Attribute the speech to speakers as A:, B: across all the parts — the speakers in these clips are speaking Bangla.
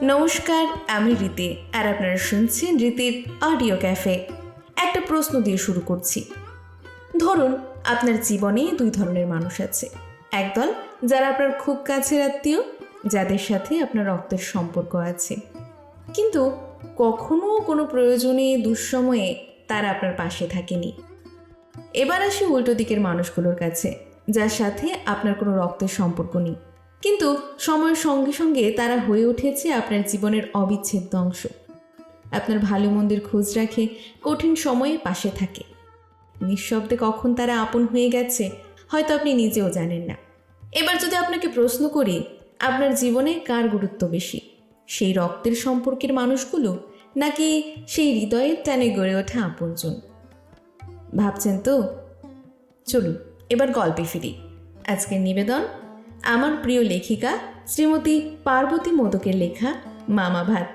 A: নমস্কার, আমি রীতি আর আপনারা শুনছেন রীতির অডিও ক্যাফে। একটা প্রশ্ন দিয়ে শুরু করছি। ধরুন আপনার জীবনে দুই ধরনের মানুষ আছে। একদল যারা আপনার খুব কাছের আত্মীয়, যাদের সাথে আপনার রক্তের সম্পর্ক আছে, কিন্তু কখনো কোনো প্রয়োজনে দুঃসময়ে তারা আপনার পাশে থাকেনি। এবার আসি উল্টো দিকের মানুষগুলোর কাছে, যার সাথে আপনার কোনো রক্তের সম্পর্ক নেই, কিন্তু সময়ের সঙ্গে সঙ্গে তারা হয়ে উঠেছে আপনার জীবনের অবিচ্ছেদ্য অংশ। আপনার ভালো মন্দের খোঁজ রাখে, কঠিন সময়ে পাশে থাকে। নিঃশব্দে কখন তারা আপন হয়ে গেছে হয়তো আপনি নিজেও জানেন না। এবার যদি আপনাকে প্রশ্ন করি, আপনার জীবনে কার গুরুত্ব বেশি, সেই রক্তের সম্পর্কের মানুষগুলো নাকি সেই হৃদয়ের টানে গড়ে ওঠা আপনজন? ভাবছেন তো? চলুন এবার গল্পে ফিরি। আজকের নিবেদন আমার প্রিয় লেখিকা শ্রীমতী পার্বতী মোদকের লেখা মামা ভাত।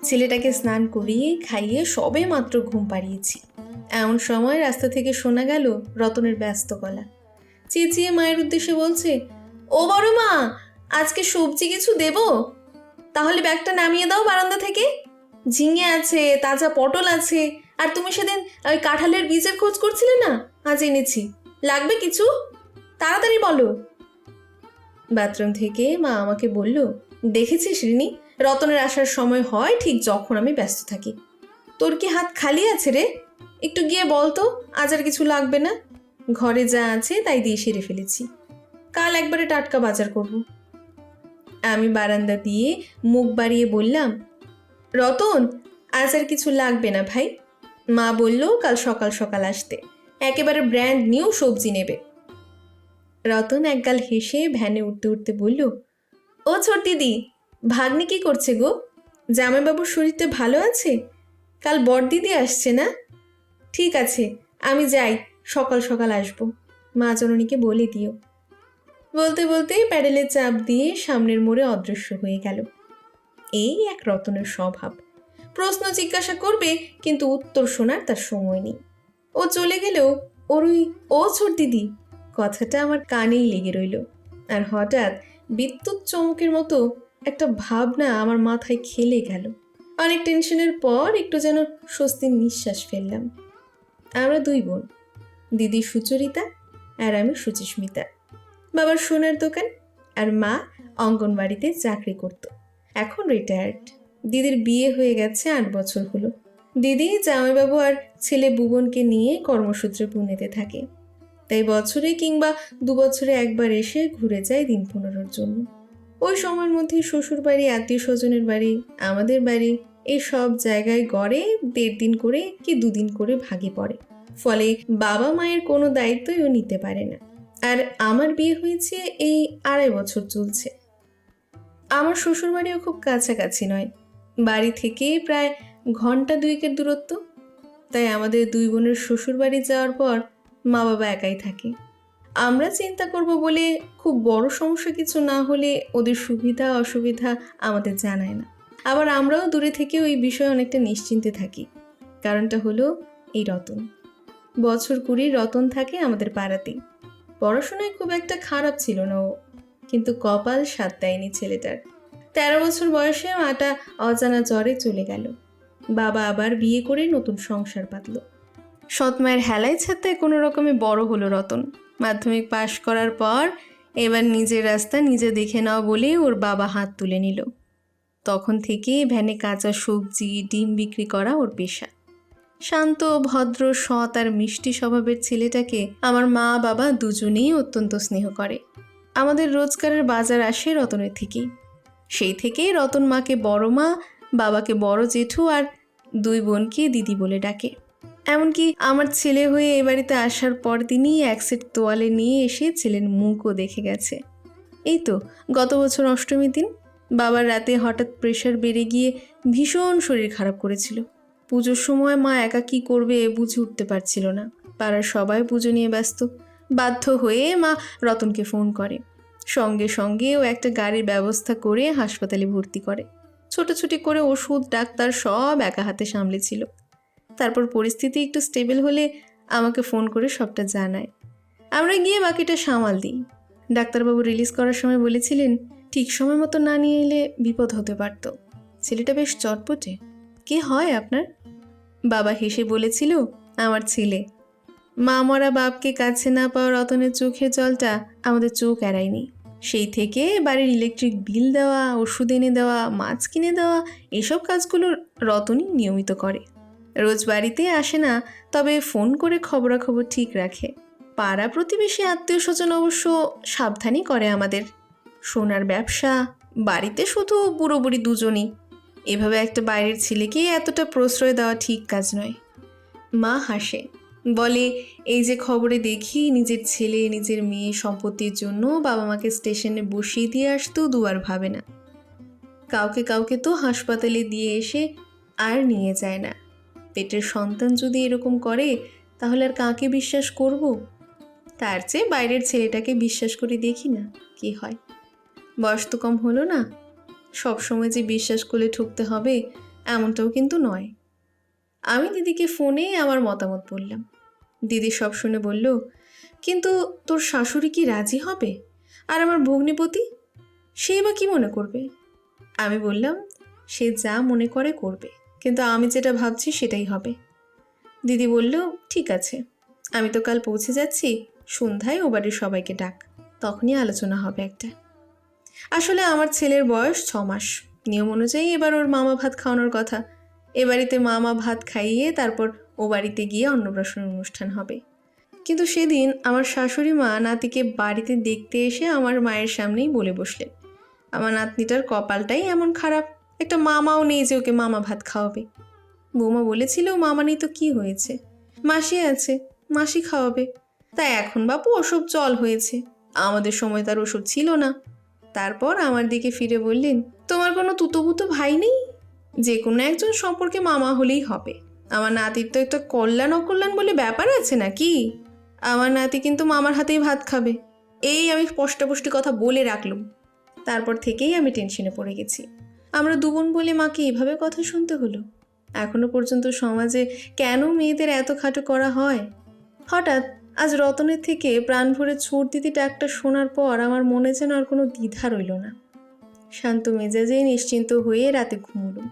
A: ছেলেটাকে স্নান করিয়ে খাইয়ে সবে মাত্র ঘুম পাড়িয়েছি। এমন সময় রাস্তা থেকে শোনা গেল রতনের ব্যস্ত গলা। চেঁচিয়ে মায়ের উদ্দেশ্যে বলছে, ও বড় মা, আজকে সবজি কিছু দেব? তাহলে ব্যাগটা নামিয়ে দাও বারান্দা থেকে। ঝিঙে আছে, তাজা পটল আছে, আর তুমি সেদিন ওই কাঁঠালের বীজের খোঁজ করছিলে না, আজ এনেছি। লাগবে কিছু? তাড়াতাড়ি বলো। বাথরুম থেকে মা আমাকে বলল, দেখেছিস রিনি, রতনের আসার সময় হয় ঠিক যখন আমি ব্যস্ত থাকি। তোর কি হাত খালি আছে রে? একটু গিয়ে বল তো, আজ আর কিছু লাগবে না। ঘরে যা আছে তাই দিয়ে সেরে ফেলেছি, কাল একবারে টাটকা বাজার করব। আমি বারান্দা দিয়ে মুখ বাড়িয়ে বললাম, রতন, আজ আর কিছু লাগবে না ভাই। মা বলল কাল সকাল সকাল আসতে, একেবারে ব্র্যান্ড নিউ সবজি নেবে। রতন একগাল হেসে ভ্যানে উঠতে উঠতে বলল, ও ছোট দিদি, ভাগ্নি কি করছে গো? জামাইবাবুর শরীরটা ভালো আছে? কাল বড়দিদি আসছে না? ঠিক আছে, আমি যাই, সকাল সকাল আসবো, মা জননীকে বলে দিও। বলতে বলতে প্যাডেলে চাপ দিয়ে সামনের মোড়ে অদৃশ্য হয়ে গেল। এই এক রতনের স্বভাব, প্রশ্ন জিজ্ঞাসা করবে কিন্তু উত্তর শোনার তার সময় নেই। ও চলে গেলেও ওর ওই ও ছোট দিদি কথাটা আমার কানেই লেগে রইল। আর হঠাৎ বিদ্যুৎ চমকের মতো একটা ভাবনা আমার মাথায় খেলে গেল। অনেক টেনশনের পর একটু যেন স্বস্তির নিঃশ্বাস ফেললাম। আমরা দুই বোন, দিদি সুচরিতা আর আমি সুচিস্মিতা। বাবার সোনার দোকান আর মা অঙ্গনবাড়িতে চাকরি করত, এখন রিটায়ার্ড। দিদির বিয়ে হয়ে গেছে 8 বছর হলো। দিদি জামাইবাবু আর ছেলে ভুবনকে নিয়ে কর্মসূত্রে পুনেতে থাকে, তাই বছরে কিংবা 2 বছরে একবার এসে ঘুরে যায় দিন 15-র জন্য। ওই সময়ের মধ্যে শ্বশুর বাড়ি, আত্মীয় স্বজনের বাড়ি, আমাদের বাড়ি, এই সব জায়গায় গড়ে 1.5 দিন করে কি 2 দিন করে ভাগে পড়ে। ফলে বাবা মায়ের কোনো দায়িত্বই ও নিতে পারে না। আর আমার বিয়ে হয়েছে এই 2.5 বছর চলছে। আমার শ্বশুর বাড়িও খুব কাছাকাছি নয়, বাড়ি থেকে প্রায় ঘন্টা 2-এর দূরত্ব। তাই আমাদের দুই বোনের শ্বশুর বাড়ি যাওয়ার পর মা বাবা একাই থাকে। আমরা চিন্তা করব বলে খুব বড় সমস্যা কিছু না হলে ওদের সুবিধা অসুবিধা আমাদের জানায় না। আবার আমরাও দূরে থেকে ওই বিষয়ে অনেকটা নিশ্চিন্তে থাকি। কারণটা হলো এই রতন। বছর 20 রতন থাকে আমাদের পাড়াতেই। পড়াশোনায় খুব একটা খারাপ ছিল না ও, কিন্তু কপাল সাথ দেয়নি ছেলেটার। 13 বছর বয়সে মাটা অজানা জ্বরে চলে গেল। বাবা আবার বিয়ে করে নতুন সংসার পাতল। সৎ মায়ের হেলায় ছাত্তায় কোনো রকমে বড় হলো রতন। মাধ্যমিক পাশ করার পর এবার নিজের রাস্তা নিজে দেখে নাও বলে ওর বাবা হাত তুলে নিল। তখন থেকে ভ্যানে কাঁচা সবজি, ডিম বিক্রি করা ওর পেশা। শান্ত, ভদ্র, সৎ আর মিষ্টি স্বভাবের ছেলেটাকে আমার মা বাবা দুজনেই অত্যন্ত স্নেহ করে। আমাদের রোজগারের বাজার আসে রতনের থেকেই। সেই থেকেই রতন মাকে বড় মা, বাবাকে বড় জেঠু আর দুই বোনকে দিদি বলে ডাকে। এমনকি আমার ছেলে হয়ে এ বাড়িতে আসার পর দিনই এক সেট তোয়ালে নিয়ে এসে ছেলের মুখও দেখে গেছে। এই তো গত বছর অষ্টমীর দিন বাবার রাতে হঠাৎ প্রেশার বেড়ে গিয়ে ভীষণ শরীর খারাপ করেছিল। পুজোর সময় মা একা কী করবে বুঝে উঠতে পারছিল না। পাড়ার সবাই পুজো নিয়ে ব্যস্ত। বাধ্য হয়ে মা রতনকে ফোন করে। সঙ্গে সঙ্গে ও একটা গাড়ির ব্যবস্থা করে হাসপাতালে ভর্তি করে। ছোটাছুটি করে ওষুধ, ডাক্তার সব একা হাতে সামলেছিল। তারপর পরিস্থিতি একটু স্টেবল হলে আমাকে ফোন করে সবটা জানায়। আমরা গিয়ে বাকিটা সামাল দিই। ডাক্তারবাবু রিলিজ করার সময় বলেছিলেন, ঠিক সময় মতো না নিয়ে এলে বিপদ হতে পারত। ছেলেটা বেশ চটপটে। কে হয় আপনার? বাবা হেসে বলেছিল, আমার ছেলে। মা মরা বাপকে কাছে না পাওয়া রতনের চোখের জলটা আমাদের চোখ এড়ায়নি। সেই থেকে বাড়ির ইলেকট্রিক বিল দেওয়া, ওষুধ এনে দেওয়া, মাছ কিনে দেওয়া, এসব কাজগুলো রতনই নিয়মিত করে। রোজ বাড়িতে আসে না, তবে ফোন করে খবরাখবর ঠিক রাখে। পাড়া প্রতিবেশী আত্মীয় স্বজন অবশ্য সাবধানই করে আমাদের। সোনার ব্যবসা, বাড়িতে শুধু বুড়ো বুড়ি দুজনই। এভাবে একটা বাইরের ছেলেকে এতটা প্রশ্রয় দেওয়া ঠিক কাজ নয়। মা হাসে, বলে, এই যে খবরে দেখি নিজের ছেলে নিজের মেয়ে সম্পত্তির জন্য বাবা মাকে স্টেশনে বসিয়ে দিয়ে আসতেও দুবার ভাবে না। কাউকে কাউকে তো হাসপাতালে দিয়ে এসে আর নিয়ে যায় না। পেটের সন্তান যদি এরকম করে তাহলে আর কাকে বিশ্বাস করব? তার চেয়ে বাইরের ছেলেটাকে বিশ্বাস করে দেখি না কি হয়। বয়স তো কম হলো না, সবসময় যে বিশ্বাস করলে ঠকতে হবে এমনটাও কিন্তু নয়। আমি দিদিকে ফোনে আমার মতামত বললাম। দিদি সব শুনে বলল, কিন্তু তোর শাশুড়ি কি রাজি হবে? আর আমার ভগ্নিপতি, সেই বা কি মনে করবে? আমি বললাম, সে যা মনে করে করবে, কিন্তু আমি যেটা ভাবছি সেটাই হবে। দিদি বলল, ঠিক আছে, আমি তো কাল পৌঁছে যাচ্ছি, সন্ধ্যায় ও বাড়ির সবাইকে ডাক, তখনই আলোচনা হবে একটা। আসলে আমার ছেলের বয়স 6 মাস। নিয়ম অনুযায়ী এবার ওর মামা ভাত খাওয়ানোর কথা। এ বাড়িতে মামা ভাত খাইয়ে তারপর ও বাড়িতে গিয়ে অন্নপ্রাশন অনুষ্ঠান হবে। কিন্তু সেদিন আমার শাশুড়ি মা নাতিকে বাড়িতে দেখতে এসে আমার মায়ের সামনেই বলে বসলেন, আমার নাতনিটার কপালটাই এমন খারাপ, একটা মামাও নেই যে ওকে মামা ভাত খাওয়াবে। বৌমা বলেছিল, মামা নেই তো কি হয়েছে, মাসি আছে, মাসি খাওয়াবে। তাই এখন বাপু ওসব চল হয়েছে, আমাদের সময় তার ওসব ছিল না। তারপর আমার দিকে ফিরে বললেন, তোমার কোনো তুতোপুতো ভাই নেই? যে কোনো একজন সম্পর্কে মামা হলেই হবে। আমার নাতির তো একটা কল্যাণ অকল্যাণ বলে ব্যাপার আছে নাকি? আমার নাতি কিন্তু মামার হাতেই ভাত খাবে, এই আমি স্পষ্টাস্পষ্টি কথা বলে রাখলাম। তারপর থেকেই আমি টেনশনে পড়ে গেছি। আমরা দুবোন বলে মাকে এভাবে কথা শুনতে হলো। এখনো পর্যন্ত সমাজে কেন মেয়েদের এত খাটো করা হয়? হঠাৎ আজ রতনের থেকে প্রাণ ভরে ছোট দিদি ডাকটা শোনার পর আমার মনে যেন আর কোনো দ্বিধা রইল না। শান্ত মেজাজে নিশ্চিন্ত হয়ে রাতে ঘুমুলুম।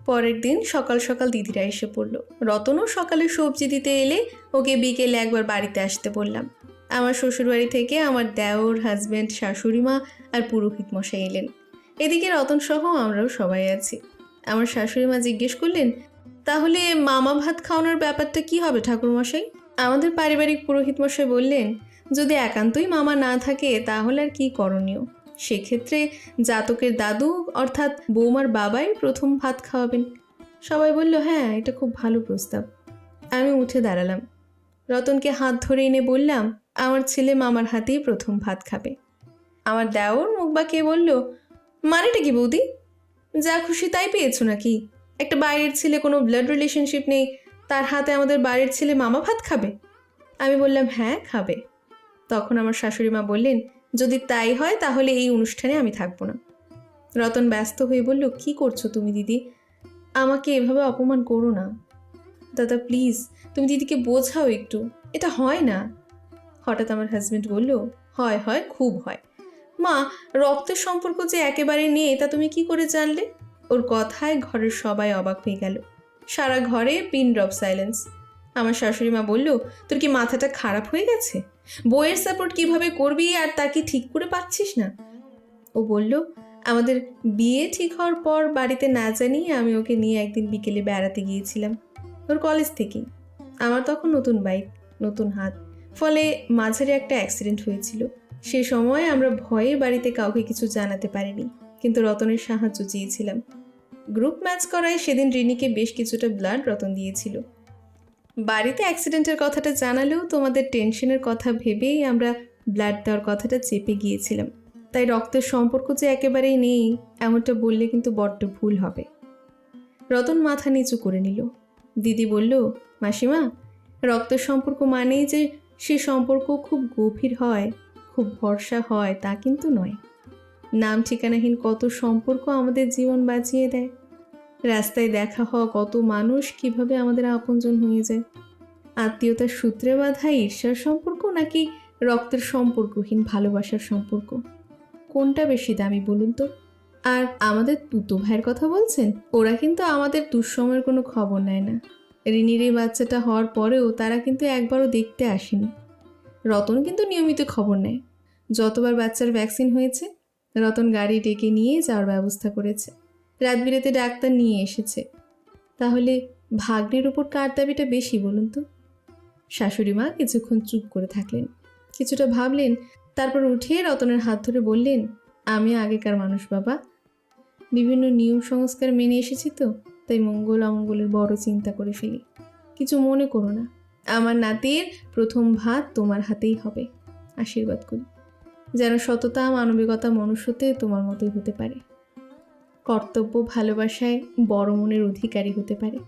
A: পরের দিন সকাল সকাল দিদিরা এসে পড়ল। রতনও সকালে সবজি দিতে এলে ওকে বিকেলে একবার বাড়িতে আসতে বললাম। আমার শ্বশুরবাড়ি থেকে আমার দেওর, হাজব্যান্ড, শাশুড়ি মা আর পুরোহিত মশাই এলেন। এদিকে রতন সহ আমরাও সবাই আছি। আমার শাশুড়ি মা জিজ্ঞেস করলেন, তাহলে মামা ভাত খাওয়ানোর ব্যাপারটা কি হবে ঠাকুরমশাই? আমাদের পারিবারিক পুরোহিত মশাই বললেন, যদি একান্তই মামা না থাকে তাহলে আর কি করণীয়? সেক্ষেত্রে জাতকের দাদু অর্থাৎ বৌমার বাবাই প্রথম ভাত খাওয়াবেন। সবাই বলল, হ্যাঁ, এটা খুব ভালো প্রস্তাব। আমি উঠে দাঁড়ালাম, রতনকে হাত ধরে এনে বললাম, আমার ছেলে মামার হাতেই প্রথম ভাত খাবে। আমার দেওর মুখ বাঁকিয়ে বলল, মানেটা কি বৌদি? যা খুশি তাই পেয়েছো নাকি? একটা বাইরের ছেলে, কোনো ব্লাড রিলেশনশিপ নেই, তার হাতে আমাদের বাড়ির ছেলে মামা ভাত খাবে? আমি বললাম, হ্যাঁ খাবে। তখন আমার শাশুড়ি মা বললেন, যদি তাই হয় তাহলে এই অনুষ্ঠানে আমি থাকবো না। রতন ব্যস্ত হয়ে বলল, কি করছো তুমি দিদি? আমাকে এভাবে অপমান করো না দাদা, প্লিজ তুমি দিদিকে বোঝাও একটু, এটা হয় না। হঠাৎ আমার হাজব্যান্ড বলল, হয় হয়, খুব হয়। মা, রক্তের সম্পর্ক যে একেবারে নেই তা তুমি কি করে জানলে? ওর কথায় ঘরের সবাই অবাক হয়ে গেল। সারা ঘরে পিন ড্রপ সাইলেন্স। আমার শাশুড়ি মা বলল, তোর কি মাথাটা খারাপ হয়ে গেছে? বইয়ের সাপোর্ট কিভাবে করবি আর তা কি ঠিক করে পাচ্ছিস না? ও বলল, আমাদের বিয়ে ঠিক হওয়ার পর বাড়িতে না জানিয়ে আমি ওকে নিয়ে একদিন বিকেলে বেড়াতে গিয়েছিলাম ওর কলেজ থেকেই। আমার তখন নতুন বাইক, নতুন হাত, ফলে মাঝারি একটা অ্যাক্সিডেন্ট হয়েছিল। সে সময় আমরা ভয়ে বাড়িতে কাউকে কিছু জানাতে পারিনি, কিন্তু রতনের সাহায্য চেয়েছিলাম। গ্রুপ ম্যাচ করায় সেদিন রিনিকে বেশ কিছুটা ব্লাড রতন দিয়েছিল। বাড়িতে অ্যাক্সিডেন্টের কথাটা জানালেও তোমাদের টেনশনের কথা ভেবেই আমরা ব্লাড দেওয়ার কথাটা চেপে গিয়েছিলাম। তাই রক্তের সম্পর্ক যে একেবারেই নেই এমনটা বললে কিন্তু বড্ড ভুল হবে। রতন মাথা নিচু করে নিল। দিদি বলল, মাসিমা, রক্তের সম্পর্ক মানেই যে সে সম্পর্ক খুব গভীর হয়, খুব ভরসা হয় তা কিন্তু নয়। নাম ঠিকানাহীন কত সম্পর্ক আমাদের জীবন বাঁচিয়ে দেয়। রাস্তায় দেখা হওয়া কত মানুষ কিভাবে আমাদের আপনজন হয়ে যায়। আত্মীয়তার সূত্রে বাঁধা ঈর্ষার সম্পর্ক নাকি রক্তের সম্পর্কহীন ভালোবাসার সম্পর্ক? কোনটা বেশি দামি বলুন তো? আর আমাদের তুতো ভাইয়ের কথা বলছেন, ওরা কিন্তু আমাদের দুঃসময়ের কোনো খবর নেয় না। রিনির এই বাচ্চাটা হওয়ার পরেও তারা কিন্তু একবারও দেখতে আসেনি। রতন কিন্তু নিয়মিত খবর নেয়। যতবার বাচ্চার ভ্যাকসিন হয়েছে রতন গাড়ি ডেকে নিয়ে যাওয়ার ব্যবস্থা করেছে, রাত বিরেতে ডাক্তার নিয়ে এসেছে। তাহলে ভাগ্নের উপর কার দাবিটা বেশি বলুন তো? শাশুড়ি মা কিছুক্ষণ চুপ করে থাকলেন, কিছুটা ভাবলেন, তারপর উঠে রতনের হাত ধরে বললেন, আমি আগেকার মানুষ বাবা, বিভিন্ন নিয়ম সংস্কার মেনে এসেছি তো, তাই মঙ্গল অমঙ্গলের বড় চিন্তা করে ফেলি। কিছু মনে করো না, আমার নাতির প্রথম ভাত তোমার হাতেই হবে। আশীর্বাদ করি যেন সততা, মানবিকতা, মনুষ্যতে তোমার মতোই হতে পারে, কর্তব্য ভালোবাসায় বড় মনের অধিকারী হতে পারে।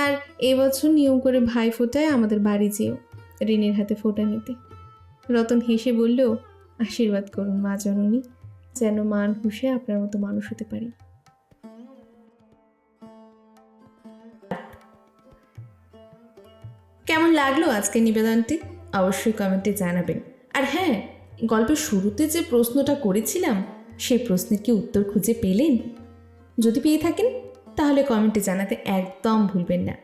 A: আর এবছর নিয়ম করে ভাই ফোটায় আমাদের বাড়ি যেও রিনির হাতে ফোঁটা নিতে। রতন হেসে বলল, আশীর্বাদ করুন মা জননী, যেন মান হুঁশে আপনার মতো মানুষ হতে পারি। কেমন লাগলো আজকে নিবেদনটি অবশ্যই কমেন্টে জানাবেন। আর হ্যাঁ, গল্পের শুরুতে যে প্রশ্নটা করেছিলাম সেই প্রশ্নের কি উত্তর খুঁজে পেলেন? যদি পেয়ে থাকেন তাহলে কমেন্টে জানাতে একদম ভুলবেন না।